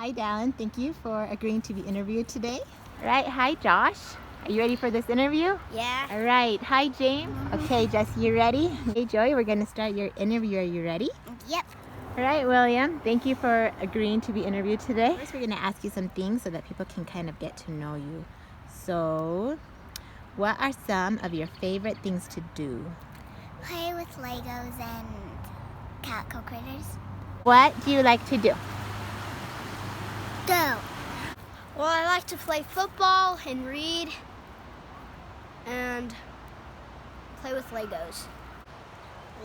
Hi, Dallin. Thank you for agreeing to be interviewed today. All right. Hi, Josh. Are you ready for this interview? Yeah. All right. Hi, James. Okay, Jesse, you ready? Hey, Joey, we're going to start your interview. Are you ready? Yep. All right, William. Thank you for agreeing to be interviewed today. First, we're going to ask you some things so that people can kind of get to know you. So, what are some of your favorite things to do? Play with Legos and calico critters. What do you like to do? Go. Well, I like to play football and read and play with Legos.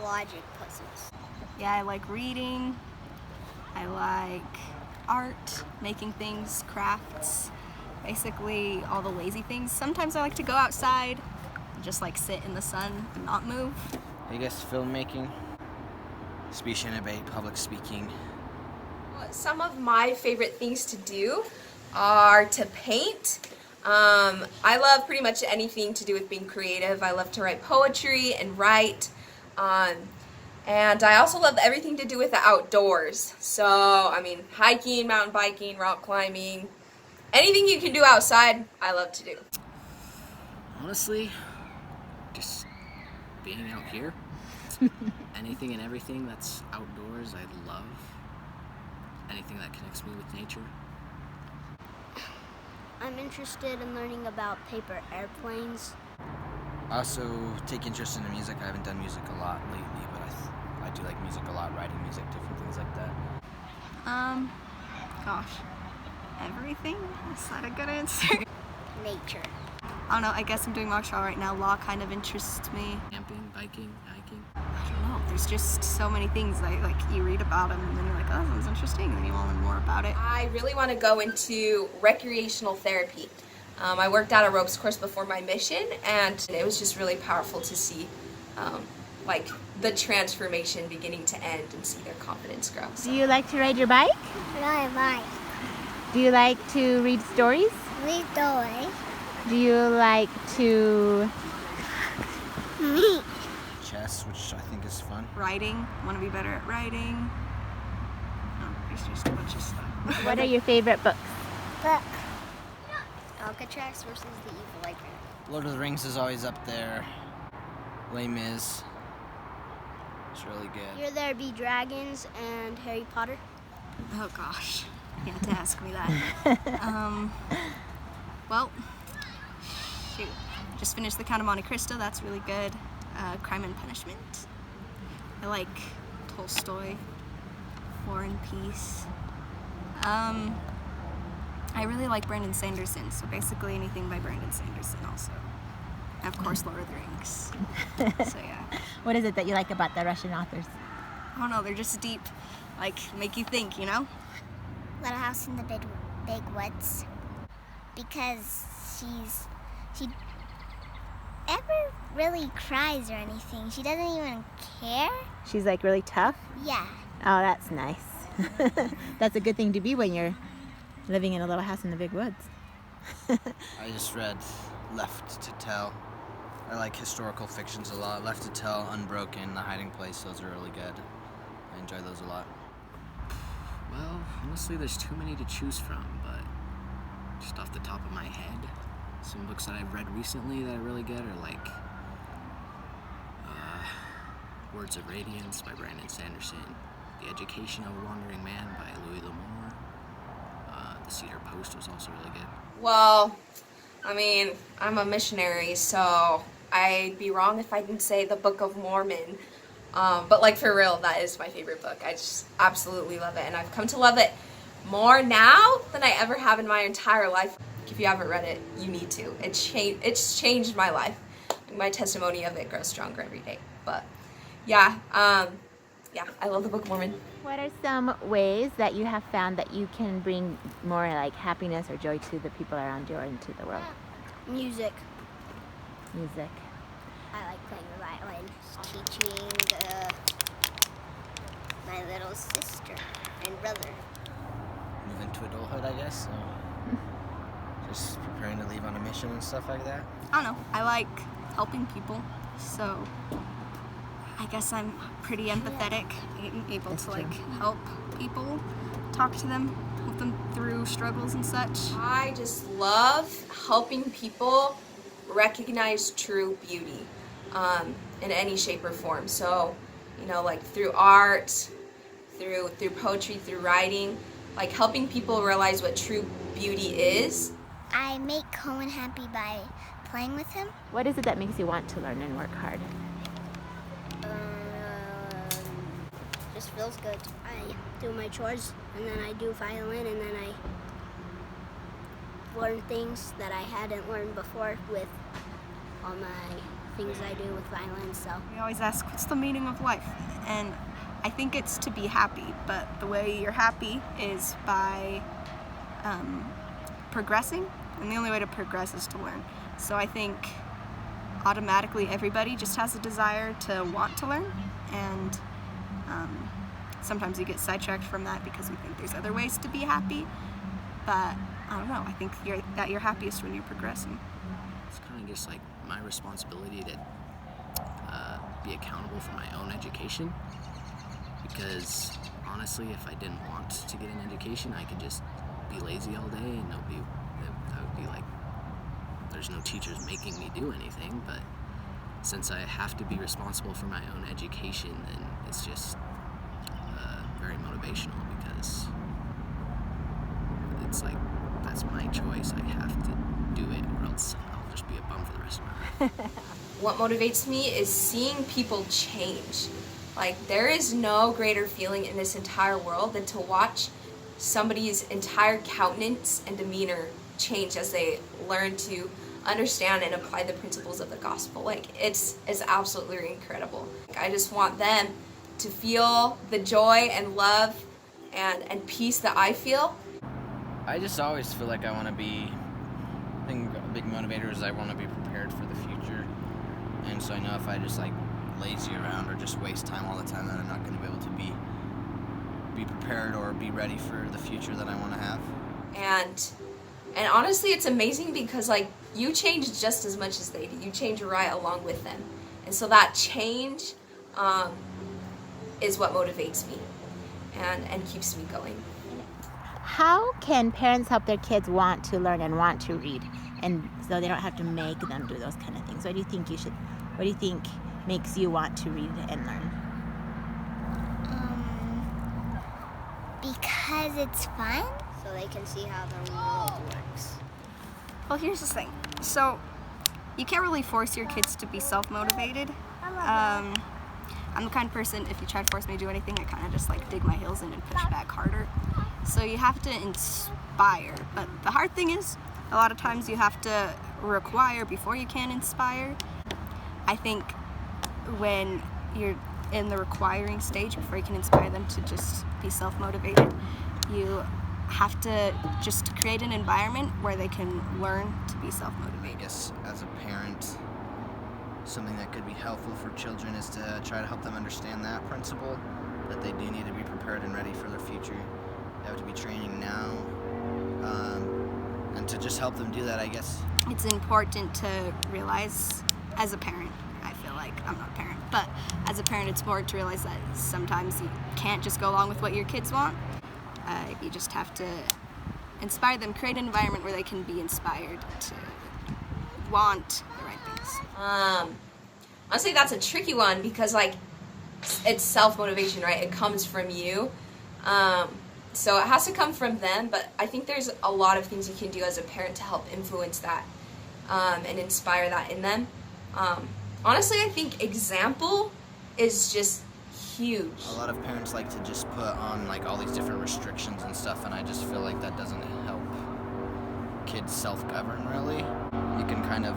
Logic puzzles. Yeah, I like reading. I like art, making things, crafts, basically all the lazy things. Sometimes I like to go outside and just like sit in the sun and not move. I guess filmmaking, speech and debate, public speaking. Some of my favorite things to do are to paint. I love pretty much anything to do with being creative. I love to write poetry and write. And I also love everything to do with the outdoors. So, I mean, hiking, mountain biking, rock climbing, anything you can do outside, I love to do. Honestly, just being out here. Anything and everything that's outdoors, I love. Anything that connects me with nature. I'm interested in learning about paper airplanes. I also take interest in the music. I haven't done music a lot lately, but I do like music a lot, writing music, different things like that. Gosh, everything? Is that a good answer? Nature. I don't know, I guess I'm doing martial art right now. Law kind of interests me. Camping, biking, hiking. I don't know, there's just so many things like you read about them and then you're like, oh, that sounds interesting, and then you want to learn more about it. I really want to go into recreational therapy. I worked out a ropes course before my mission, and it was just really powerful to see like the transformation beginning to end and see their confidence grow. Do you like to ride your bike? Ride a bike. Do you like to read stories? Read stories. Do you like to... Chess, which I think is fun. Writing, want to be better at writing. Oh, there's just a bunch of stuff. What are your favorite books? Book. Alcatraz versus the Evil Viper. Lord of the Rings is always up there. Les Mis. It's really good. Here There Be Dragons and Harry Potter. Oh gosh, you had to ask me that. Well, shoot. Just finished The Count of Monte Cristo, that's really good. Crime and Punishment. I like Tolstoy, War and Peace. I really like Brandon Sanderson, so basically anything by Brandon Sanderson also. And of course, Lord of the Rings. So yeah. What is it that you like about the Russian authors? I don't know, they're just deep, like make you think, you know? Little House in the Big Woods. Because she never really cries or anything. She doesn't even care. She's like really tough? Yeah. Oh, that's nice. That's a good thing to be when you're living in a little house in the big woods. I just read Left to Tell. I like historical fictions a lot. Left to Tell, Unbroken, The Hiding Place, those are really good. I enjoy those a lot. Well, honestly, there's too many to choose from, but just off the top of my head, some books that I've read recently that are really good are like Words of Radiance by Brandon Sanderson, The Education of a Wandering Man by Louis L'Amour. The Cedar Post was also really good. Well, I mean, I'm a missionary, so I'd be wrong if I didn't say the Book of Mormon. But like for real, that is my favorite book. I just absolutely love it, and I've come to love it more now than I ever have in my entire life. If you haven't read it, you need to. It's changed my life. My testimony of it grows stronger every day. But yeah, I love the Book of Mormon. What are some ways that you have found that you can bring more like happiness or joy to the people around you or into the world? Music. Music. I like playing the violin. Teaching my little sister and brother. Move into adulthood, I guess. So just preparing to leave on a mission and stuff like that. I don't know, I like helping people, so I guess I'm pretty empathetic, able to like help people, talk to them. help them through struggles and such. I just love helping people recognize true beauty in any shape or form. So, you know, like through art, through poetry, through writing, like helping people realize what true beauty is. I make Cohen happy by playing with him. What is it that makes you want to learn and work hard? Just feels good. I do my chores, and then I do violin, and then I learn things that I hadn't learned before with all my things I do with violin. So We always ask, what's the meaning of life? And I think it's to be happy, but the way you're happy is by progressing, and the only way to progress is to learn. So I think automatically everybody just has a desire to want to learn, and sometimes you get sidetracked from that because we think there's other ways to be happy, but I don't know, I think you're happiest when you're progressing. It's kind of just like my responsibility to be accountable for my own education, because honestly, if I didn't want to get an education, I could just be lazy all day and that would be like, there's no teachers making me do anything. But since I have to be responsible for my own education, then it's just very motivational, because it's like, that's my choice. I have to do it, or else I'll just be a bum for the rest of my life. What motivates me is seeing people change. Like, there is no greater feeling in this entire world than to watch somebody's entire countenance and demeanor change as they learn to understand and apply the principles of the gospel. Like, it's absolutely incredible. I just want them to feel the joy and love and peace that I feel. I just always feel like I want to be, I think a big motivator is I want to be prepared for the future. And so I know if I just like lazy around or just waste time all the time, that I'm not going to be able to be prepared or be ready for the future that I want to have. And honestly, it's amazing because like you change just as much as they do. You change right along with them. And so that change is what motivates me and keeps me going. How can parents help their kids want to learn and want to read, and so they don't have to make them do those kind of things? What do you think makes you want to read and learn? Because it's fun. so they can see how the world works. Well, here's the thing. So, you can't really force your kids to be self-motivated. I'm the kind of person, if you try to force me to do anything, I kind of just like dig my heels in and push back harder. So you have to inspire. But the hard thing is, a lot of times you have to require before you can inspire. I think when you're in the requiring stage, before you can inspire them to just be self-motivated, you have to just create an environment where they can learn to be self-motivated. I guess as a parent, something that could be helpful for children is to try to help them understand that principle, that they do need to be prepared and ready for their future. They have to be training now, and to just help them do that, I guess. It's important to realize, as a parent, I feel like, I'm not a parent, but as a parent, it's important to realize that sometimes you can't just go along with what your kids want. You just have to inspire them, create an environment where they can be inspired to want the right things. Honestly, that's a tricky one because, like, it's self-motivation, right? It comes from you. So it has to come from them, but I think there's a lot of things you can do as a parent to help influence that and inspire that in them. Honestly, I think example is just huge. A lot of parents like to just put on like all these different restrictions and stuff, and I just feel like that doesn't help kids self-govern really. You can kind of,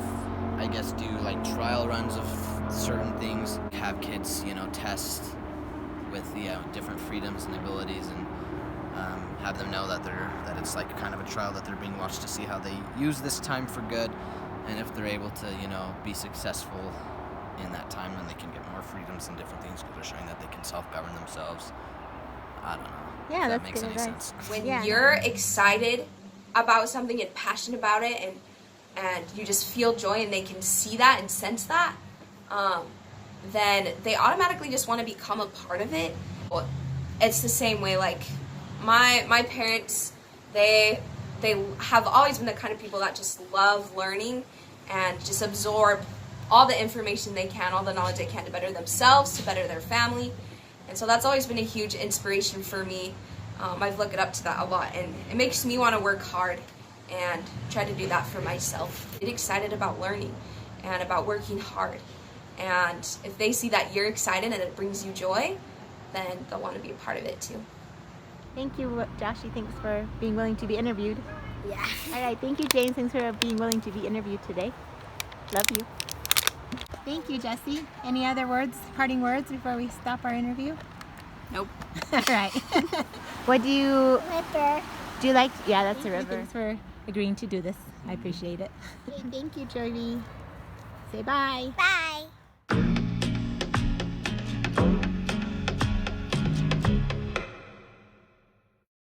I guess, do like trial runs of certain things, have kids, test with different freedoms and abilities, and have them know that it's like kind of a trial, that they're being watched to see how they use this time for good, and if they're able to be successful in that time, then they can get more freedoms and different things because they're showing that they can self-govern themselves. I don't know. Yeah, if that that's makes good any advice. sense. When Yeah. you're excited about something and passionate about it, and you just feel joy and they can see that and sense that, then they automatically just want to become a part of it. Well, it's the same way, like my parents They have always been the kind of people that just love learning and just absorb all the information they can, all the knowledge they can to better themselves, to better their family. And so that's always been a huge inspiration for me. I've looked up to that a lot, and it makes me want to work hard and try to do that for myself. Get excited about learning and about working hard. And if they see that you're excited and it brings you joy, then they'll want to be a part of it too. Thank you, Joshy. Thanks for being willing to be interviewed. Yeah. All right, thank you, James. Thanks for being willing to be interviewed today. Love you. Thank you, Jesse. Any other words, parting words before we stop our interview? Nope. All right. What do you River. do? You like? Yeah, that's a river. Thanks for agreeing to do this. I appreciate it. Okay, thank you, Joey. Say bye. Bye.